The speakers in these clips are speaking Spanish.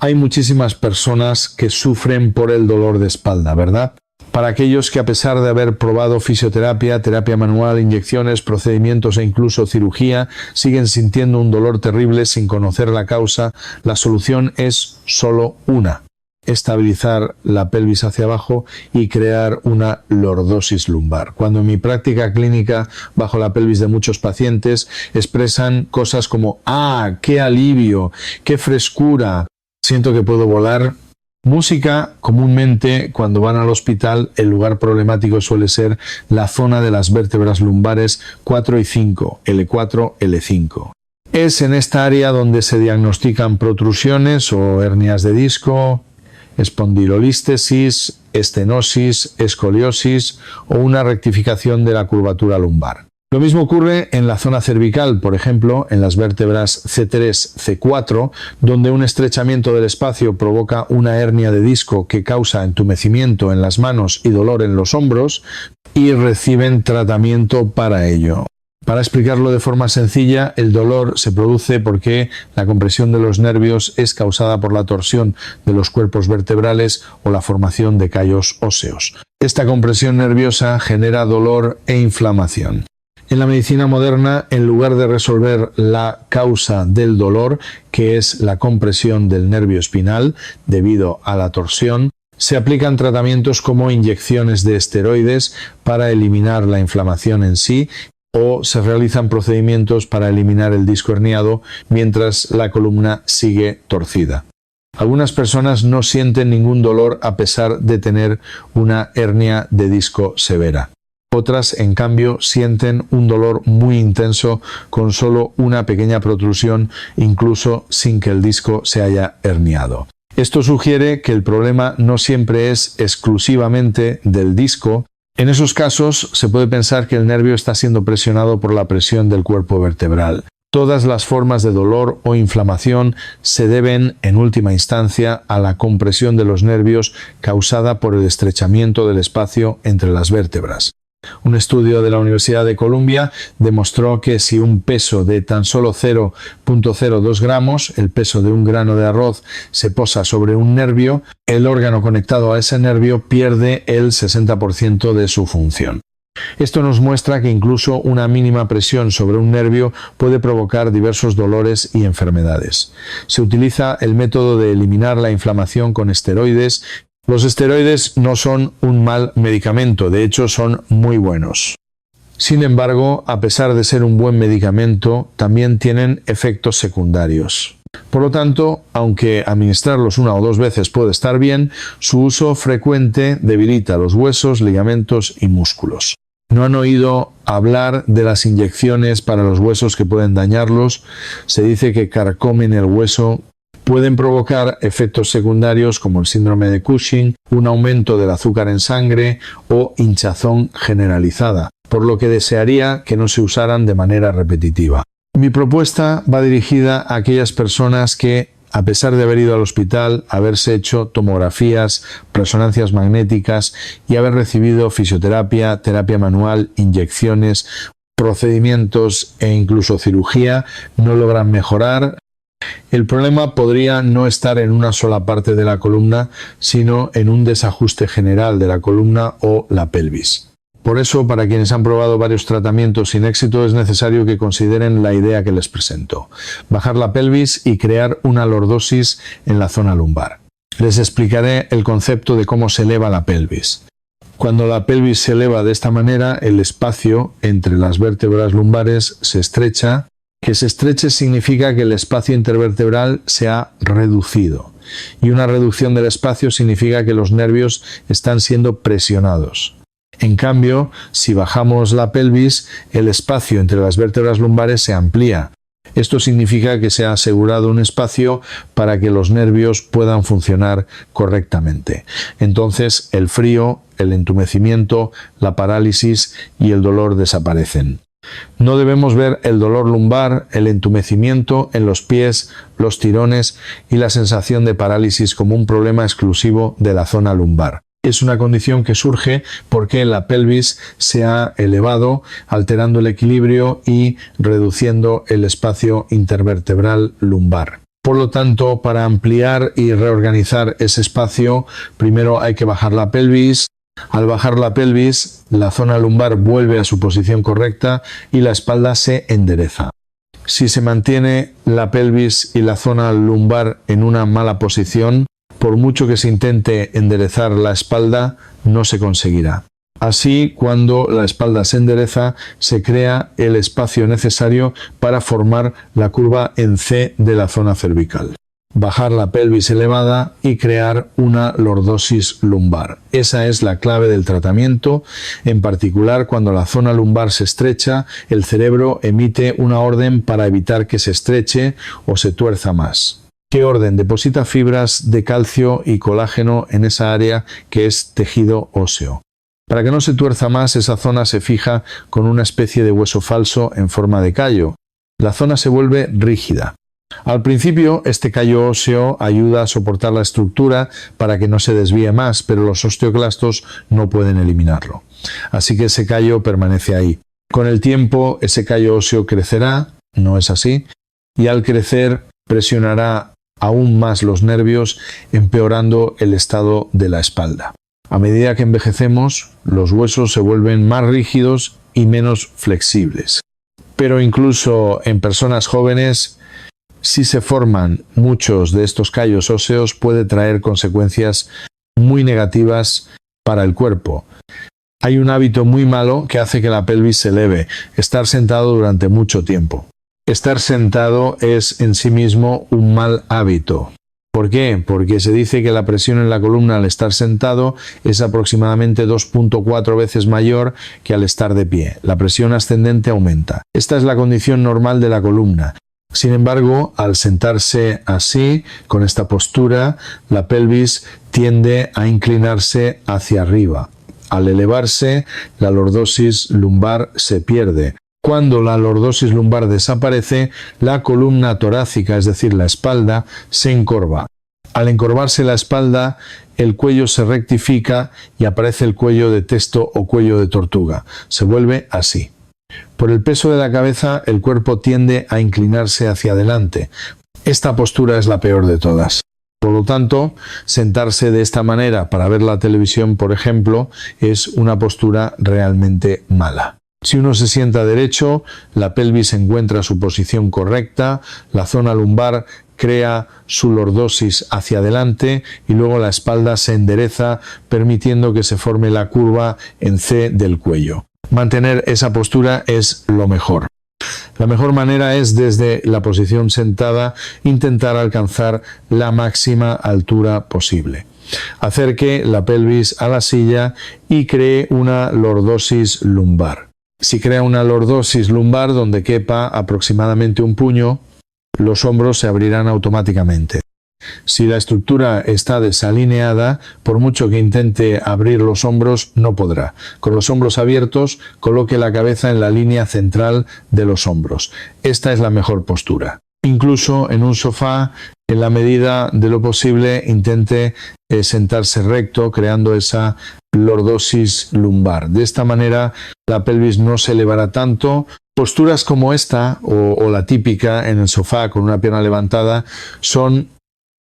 Hay muchísimas personas que sufren por el dolor de espalda, ¿verdad? Para aquellos que a pesar de haber probado fisioterapia, terapia manual, inyecciones, procedimientos e incluso cirugía, siguen sintiendo un dolor terrible sin conocer la causa, la solución es solo una: estabilizar la pelvis hacia abajo y crear una lordosis lumbar. Cuando en mi práctica clínica bajo la pelvis de muchos pacientes expresan cosas como ¡ah, qué alivio! ¡Qué frescura! Siento que puedo volar. Música, comúnmente cuando van al hospital el lugar problemático suele ser la zona de las vértebras lumbares 4 y 5, L4, L5. Es en esta área donde se diagnostican protrusiones o hernias de disco, espondilolístesis, estenosis, escoliosis o una rectificación de la curvatura lumbar. Lo mismo ocurre en la zona cervical, por ejemplo, en las vértebras C3, C4, donde un estrechamiento del espacio provoca una hernia de disco que causa entumecimiento en las manos y dolor en los hombros, y reciben tratamiento para ello. Para explicarlo de forma sencilla, el dolor se produce porque la compresión de los nervios es causada por la torsión de los cuerpos vertebrales o la formación de callos óseos. Esta compresión nerviosa genera dolor e inflamación. En la medicina moderna, en lugar de resolver la causa del dolor, que es la compresión del nervio espinal debido a la torsión, se aplican tratamientos como inyecciones de esteroides para eliminar la inflamación en sí, o se realizan procedimientos para eliminar el disco herniado mientras la columna sigue torcida. Algunas personas no sienten ningún dolor a pesar de tener una hernia de disco severa. Otras, en cambio, sienten un dolor muy intenso con solo una pequeña protrusión, incluso sin que el disco se haya herniado. Esto sugiere que el problema no siempre es exclusivamente del disco. En esos casos se puede pensar que el nervio está siendo presionado por la presión del cuerpo vertebral. Todas las formas de dolor o inflamación se deben, en última instancia, a la compresión de los nervios causada por el estrechamiento del espacio entre las vértebras. Un estudio de la Universidad de Columbia demostró que si un peso de tan solo 0,02 gramos, el peso de un grano de arroz, se posa sobre un nervio, el órgano conectado a ese nervio pierde el 60% de su función. Esto nos muestra que incluso una mínima presión sobre un nervio puede provocar diversos dolores y enfermedades. Se utiliza el método de eliminar la inflamación con esteroides. Los esteroides no son un mal medicamento, de hecho son muy buenos. Sin embargo, a pesar de ser un buen medicamento, también tienen efectos secundarios. Por lo tanto, aunque administrarlos 1 o 2 veces puede estar bien, su uso frecuente debilita los huesos, ligamentos y músculos. ¿No han oído hablar de las inyecciones para los huesos que pueden dañarlos? Se dice que carcomen el hueso. Pueden provocar efectos secundarios como el síndrome de Cushing, un aumento del azúcar en sangre o hinchazón generalizada, por lo que desearía que no se usaran de manera repetitiva. Mi propuesta va dirigida a aquellas personas que, a pesar de haber ido al hospital, haberse hecho tomografías, resonancias magnéticas y haber recibido fisioterapia, terapia manual, inyecciones, procedimientos e incluso cirugía, no logran mejorar. El problema podría no estar en una sola parte de la columna, sino en un desajuste general de la columna o la pelvis. Por eso, para quienes han probado varios tratamientos sin éxito, es necesario que consideren la idea que les presento: bajar la pelvis y crear una lordosis en la zona lumbar. Les explicaré el concepto de cómo se eleva la pelvis. Cuando la pelvis se eleva de esta manera, el espacio entre las vértebras lumbares se estrecha. Que se estreche significa que el espacio intervertebral se ha reducido, y una reducción del espacio significa que los nervios están siendo presionados. En cambio, si bajamos la pelvis, el espacio entre las vértebras lumbares se amplía. Esto significa que se ha asegurado un espacio para que los nervios puedan funcionar correctamente. Entonces, el frío, el entumecimiento, la parálisis y el dolor desaparecen. No debemos ver el dolor lumbar, el entumecimiento en los pies, los tirones y la sensación de parálisis como un problema exclusivo de la zona lumbar. Es una condición que surge porque la pelvis se ha elevado, alterando el equilibrio y reduciendo el espacio intervertebral lumbar. Por lo tanto, para ampliar y reorganizar ese espacio, primero hay que bajar la pelvis. Al bajar la pelvis, la zona lumbar vuelve a su posición correcta y la espalda se endereza. Si se mantiene la pelvis y la zona lumbar en una mala posición, por mucho que se intente enderezar la espalda, no se conseguirá. Así, cuando la espalda se endereza, se crea el espacio necesario para formar la curva en C de la zona cervical. Bajar la pelvis elevada y crear una lordosis lumbar. Esa es la clave del tratamiento. En particular, cuando la zona lumbar se estrecha, el cerebro emite una orden para evitar que se estreche o se tuerza más. ¿Qué orden? Deposita fibras de calcio y colágeno en esa área que es tejido óseo. Para que no se tuerza más, esa zona se fija con una especie de hueso falso en forma de callo. La zona se vuelve rígida. Al principio, este callo óseo ayuda a soportar la estructura para que no se desvíe más, pero los osteoclastos no pueden eliminarlo. Así que ese callo permanece ahí. Con el tiempo, ese callo óseo crecerá, no es así, y al crecer presionará aún más los nervios, empeorando el estado de la espalda. A medida que envejecemos, los huesos se vuelven más rígidos y menos flexibles. Pero incluso en personas jóvenes, si se forman muchos de estos callos óseos, puede traer consecuencias muy negativas para el cuerpo. Hay un hábito muy malo que hace que la pelvis se eleve: estar sentado durante mucho tiempo. Estar sentado es en sí mismo un mal hábito. ¿Por qué? Porque se dice que la presión en la columna al estar sentado es aproximadamente 2.4 veces mayor que al estar de pie. La presión ascendente aumenta. Esta es la condición normal de la columna. Sin embargo, al sentarse así, con esta postura, la pelvis tiende a inclinarse hacia arriba. Al elevarse, la lordosis lumbar se pierde. Cuando la lordosis lumbar desaparece, la columna torácica, es decir, la espalda, se encorva. Al encorvarse la espalda, el cuello se rectifica y aparece el cuello de testo o cuello de tortuga. Se vuelve así. Por el peso de la cabeza, el cuerpo tiende a inclinarse hacia adelante. Esta postura es la peor de todas. Por lo tanto, sentarse de esta manera para ver la televisión, por ejemplo, es una postura realmente mala. Si uno se sienta derecho, la pelvis encuentra su posición correcta, la zona lumbar crea su lordosis hacia adelante y luego la espalda se endereza, permitiendo que se forme la curva en C del cuello. Mantener esa postura es lo mejor. La mejor manera es, desde la posición sentada, intentar alcanzar la máxima altura posible. Acerque la pelvis a la silla y cree una lordosis lumbar. Si crea una lordosis lumbar donde quepa aproximadamente un puño, los hombros se abrirán automáticamente. Si la estructura está desalineada, por mucho que intente abrir los hombros, no podrá. Con los hombros abiertos, coloque la cabeza en la línea central de los hombros. Esta es la mejor postura. Incluso en un sofá, en la medida de lo posible, intente sentarse recto, creando esa lordosis lumbar. De esta manera, la pelvis no se elevará tanto. Posturas como esta, o la típica en el sofá con una pierna levantada, son,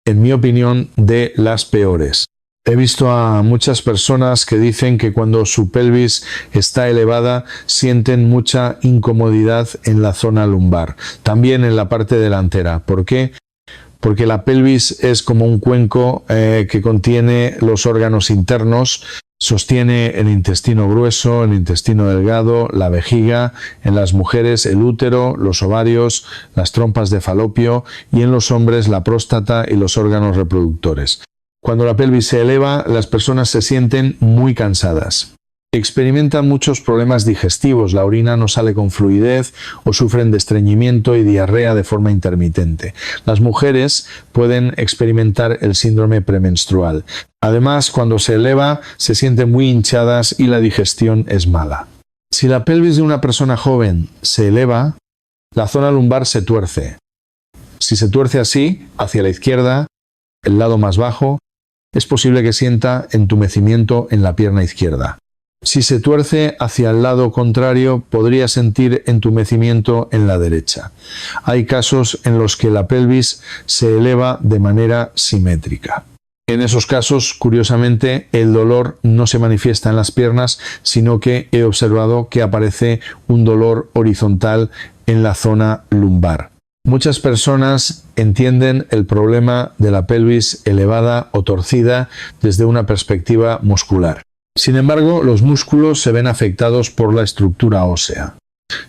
en mi opinión, de las peores. He visto a muchas personas que dicen que cuando su pelvis está elevada sienten mucha incomodidad en la zona lumbar, también en la parte delantera. ¿Por qué? Porque la pelvis es como un cuenco que contiene los órganos internos, sostiene el intestino grueso, el intestino delgado, la vejiga, en las mujeres el útero, los ovarios, las trompas de falopio y en los hombres la próstata y los órganos reproductores. Cuando la pelvis se eleva, las personas se sienten muy cansadas. Experimentan muchos problemas digestivos, la orina no sale con fluidez o sufren de estreñimiento y diarrea de forma intermitente. Las mujeres pueden experimentar el síndrome premenstrual. Además, cuando se eleva, se sienten muy hinchadas y la digestión es mala. Si la pelvis de una persona joven se eleva, la zona lumbar se tuerce. Si se tuerce así, hacia la izquierda, el lado más bajo, es posible que sienta entumecimiento en la pierna izquierda. Si se tuerce hacia el lado contrario, podría sentir entumecimiento en la derecha. Hay casos en los que la pelvis se eleva de manera simétrica. En esos casos, curiosamente, el dolor no se manifiesta en las piernas, sino que he observado que aparece un dolor horizontal en la zona lumbar. Muchas personas entienden el problema de la pelvis elevada o torcida desde una perspectiva muscular. Sin embargo, los músculos se ven afectados por la estructura ósea.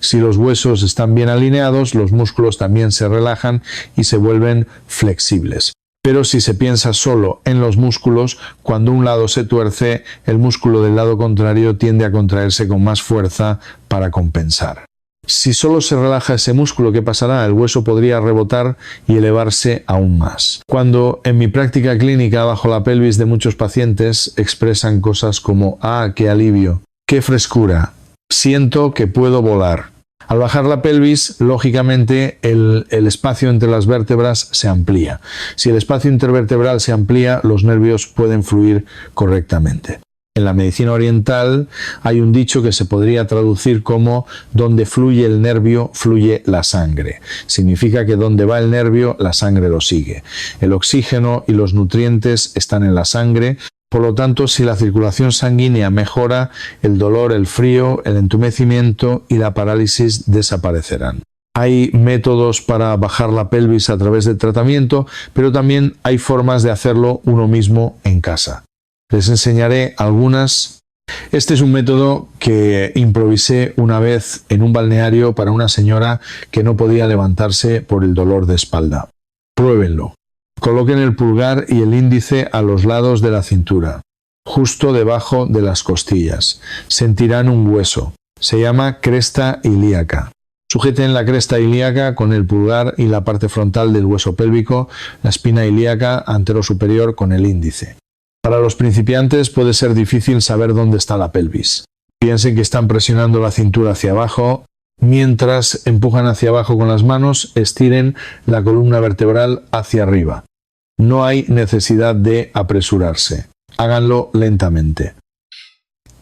Si los huesos están bien alineados, los músculos también se relajan y se vuelven flexibles. Pero si se piensa solo en los músculos, cuando un lado se tuerce, el músculo del lado contrario tiende a contraerse con más fuerza para compensar. Si solo se relaja ese músculo, ¿qué pasará? El hueso podría rebotar y elevarse aún más. Cuando en mi práctica clínica bajo la pelvis de muchos pacientes expresan cosas como «Ah, qué alivio! ¡Qué frescura! Siento que puedo volar». Al bajar la pelvis, lógicamente el espacio entre las vértebras se amplía. Si el espacio intervertebral se amplía, los nervios pueden fluir correctamente. En la medicina oriental hay un dicho que se podría traducir como «donde fluye el nervio, fluye la sangre». Significa que donde va el nervio, la sangre lo sigue. El oxígeno y los nutrientes están en la sangre. Por lo tanto, si la circulación sanguínea mejora, el dolor, el frío, el entumecimiento y la parálisis desaparecerán. Hay métodos para bajar la pelvis a través del tratamiento, pero también hay formas de hacerlo uno mismo en casa. Les enseñaré algunas. Este es un método que improvisé una vez en un balneario para una señora que no podía levantarse por el dolor de espalda. Pruébenlo. Coloquen el pulgar y el índice a los lados de la cintura, justo debajo de las costillas. Sentirán un hueso. Se llama cresta ilíaca. Sujeten la cresta ilíaca con el pulgar y la parte frontal del hueso pélvico, la espina ilíaca anterosuperior con el índice. Para los principiantes puede ser difícil saber dónde está la pelvis. Piensen que están presionando la cintura hacia abajo. Mientras empujan hacia abajo con las manos, estiren la columna vertebral hacia arriba. No hay necesidad de apresurarse. Háganlo lentamente.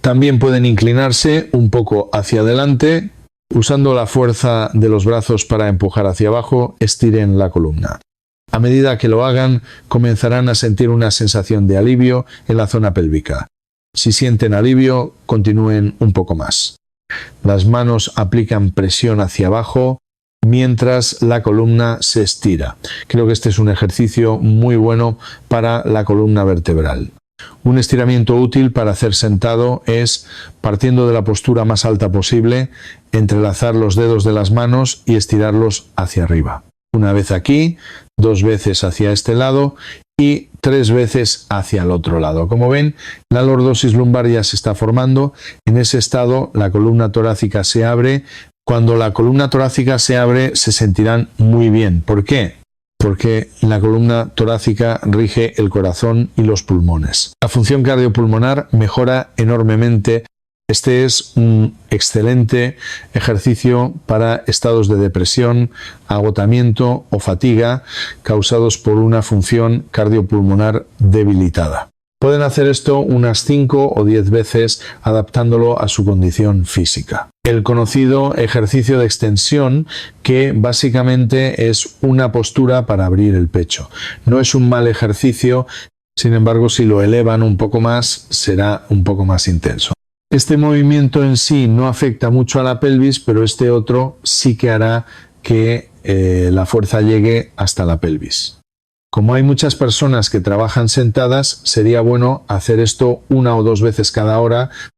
También pueden inclinarse un poco hacia adelante. Usando la fuerza de los brazos para empujar hacia abajo, estiren la columna. A medida que lo hagan, comenzarán a sentir una sensación de alivio en la zona pélvica. Si sienten alivio, continúen un poco más. Las manos aplican presión hacia abajo mientras la columna se estira. Creo que este es un ejercicio muy bueno para la columna vertebral. Un estiramiento útil para hacer sentado es, partiendo de la postura más alta posible, entrelazar los dedos de las manos y estirarlos hacia arriba. Una vez aquí, 2 veces hacia este lado y 3 veces hacia el otro lado. Como ven, la lordosis lumbar ya se está formando. En ese estado, la columna torácica se abre. Cuando la columna torácica se abre, se sentirán muy bien. ¿Por qué? Porque la columna torácica rige el corazón y los pulmones. La función cardiopulmonar mejora enormemente. Este es un excelente ejercicio para estados de depresión, agotamiento o fatiga causados por una función cardiopulmonar debilitada. Pueden hacer esto unas 5 o 10 veces adaptándolo a su condición física. El conocido ejercicio de extensión, que básicamente es una postura para abrir el pecho. No es un mal ejercicio, sin embargo, si lo elevan un poco más, será un poco más intenso. Este movimiento en sí no afecta mucho a la pelvis, pero este otro sí que hará que la fuerza llegue hasta la pelvis. Como hay muchas personas que trabajan sentadas, sería bueno hacer esto 1 o 2 veces cada hora